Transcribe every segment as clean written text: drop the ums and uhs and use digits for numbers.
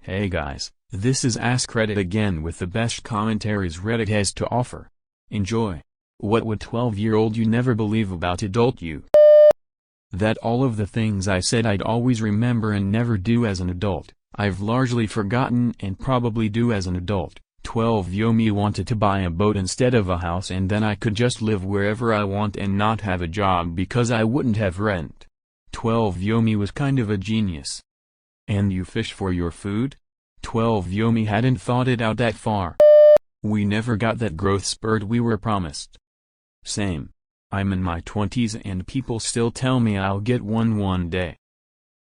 Hey guys, this is Ask Reddit again with the best commentaries Reddit has to offer. Enjoy. What would 12-year-old you never believe about adult you? That all of the things I said I'd always remember and never do as an adult, I've largely forgotten and probably do as an adult. 12-year-old me wanted to buy a boat instead of a house, and then I could just live wherever I want and not have a job because I wouldn't have rent. 12-year-old me was kind of a genius. And you fish for your food? 12-year-old me hadn't thought it out that far. We never got that growth spurt we were promised. Same. I'm in my 20s and people still tell me I'll get one day.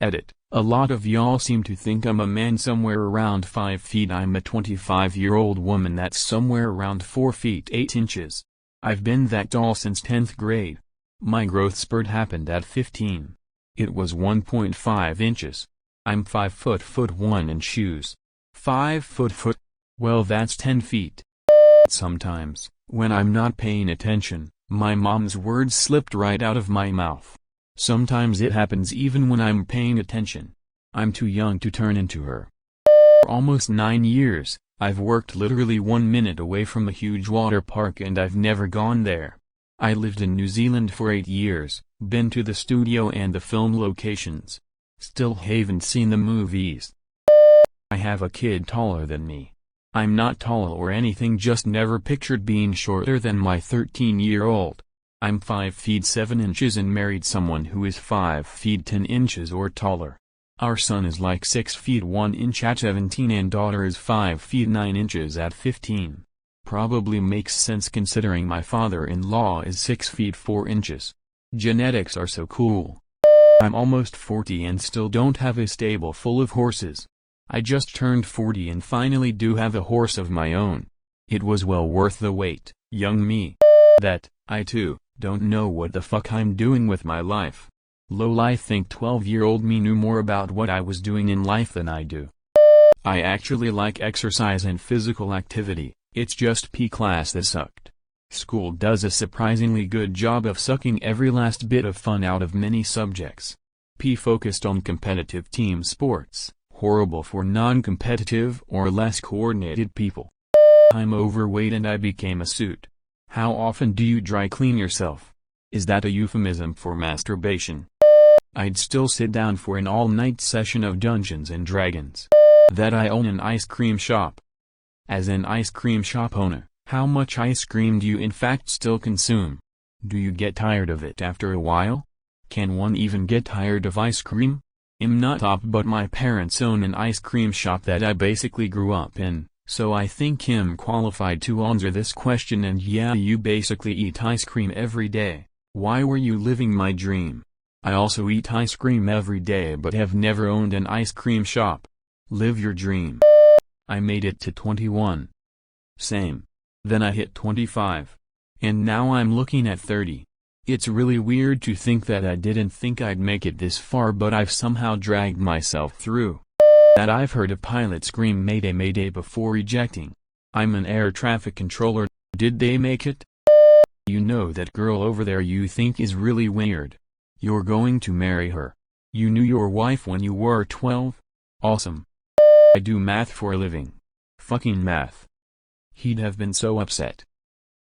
Edit. A lot of y'all seem to think I'm a man somewhere around 5 feet. I'm a 25-year-old woman that's somewhere around 4 feet 8 inches. I've been that tall since 10th grade. My growth spurt happened at 15. It was 1.5 inches. I'm 5 foot 1 in shoes. 5 foot. Well, that's 10 feet. Sometimes, when I'm not paying attention, my mom's words slipped right out of my mouth. Sometimes it happens even when I'm paying attention. I'm too young to turn into her. For almost 9 years, I've worked literally 1 minute away from a huge water park and I've never gone there. I lived in New Zealand for 8 years, been to the studio and the film locations. Still haven't seen the movies. I have a kid taller than me. I'm not tall or anything, just never pictured being shorter than my 13-year-old. I'm 5 feet 7 inches and married someone who is 5 feet 10 inches or taller. Our son is like 6 feet 1 inch at 17 and daughter is 5 feet 9 inches at 15. Probably makes sense considering my father-in-law is 6 feet 4 inches. Genetics are so cool. I'm almost 40 and still don't have a stable full of horses. I just turned 40 and finally do have a horse of my own. It was well worth the wait, young me. That, I too, don't know what the fuck I'm doing with my life. Lol, I think 12-year-old me knew more about what I was doing in life than I do. I actually like exercise and physical activity, it's just P class that sucked. School does a surprisingly good job of sucking every last bit of fun out of many subjects. P focused on competitive team sports, horrible for non-competitive or less coordinated people. I'm overweight and I became a suit. How often do you dry clean yourself? Is that a euphemism for masturbation? I'd still sit down for an all-night session of Dungeons and Dragons. That I own an ice cream shop. As an ice cream shop owner, how much ice cream do you in fact still consume? Do you get tired of it after a while? Can one even get tired of ice cream? I'm not top, but my parents own an ice cream shop that I basically grew up in, so I think I'm qualified to answer this question. And yeah, you basically eat ice cream every day. Why were you living my dream? I also eat ice cream every day but have never owned an ice cream shop. Live your dream. I made it to 21. Same. Then I hit 25. And now I'm looking at 30. It's really weird to think that I didn't think I'd make it this far, but I've somehow dragged myself through. That I've heard a pilot scream "Mayday, Mayday" before ejecting. I'm an air traffic controller. Did they make it? You know that girl over there you think is really weird. You're going to marry her. You knew your wife when you were 12? Awesome. I do math for a living. Fucking math. He'd have been so upset.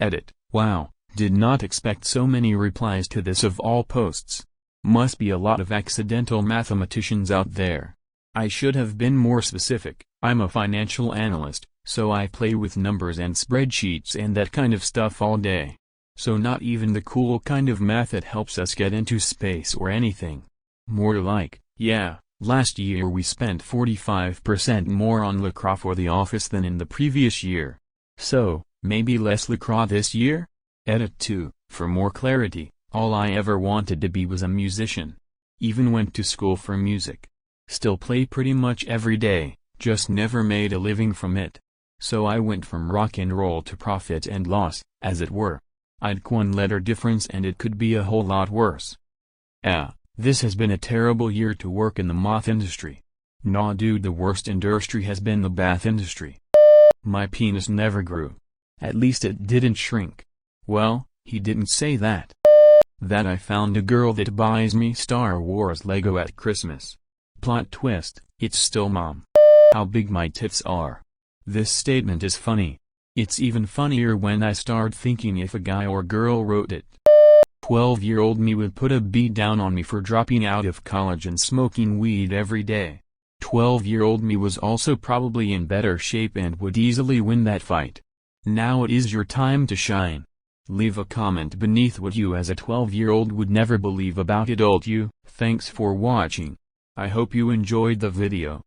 Edit. Wow, did not expect so many replies to this of all posts. Must be a lot of accidental mathematicians out there. I should have been more specific. I'm a financial analyst, so I play with numbers and spreadsheets and that kind of stuff all day. So not even the cool kind of math that helps us get into space or anything. More like, yeah, last year we spent 45% more on LaCroix for The Office than in the previous year. So, maybe less LaCroix this year? Edit 2, for more clarity, all I ever wanted to be was a musician. Even went to school for music. Still play pretty much every day, just never made a living from it. So I went from rock and roll to profit and loss, as it were. I'd one letter difference and it could be a whole lot worse. This has been a terrible year to work in the moth industry. Nah dude, the worst industry has been the bath industry. My penis never grew. At least it didn't shrink. Well, he didn't say that. That I found a girl that buys me Star Wars Lego at Christmas. Plot twist, it's still mom. how big my tits are. This statement is funny. It's even funnier when I start thinking if a guy or girl wrote it. 12-year-old me would put a beat down on me for dropping out of college and smoking weed every day. 12-year-old me was also probably in better shape and would easily win that fight. Now it is your time to shine. Leave a comment beneath what you as a 12-year-old would never believe about adult you. Thanks for watching. I hope you enjoyed the video.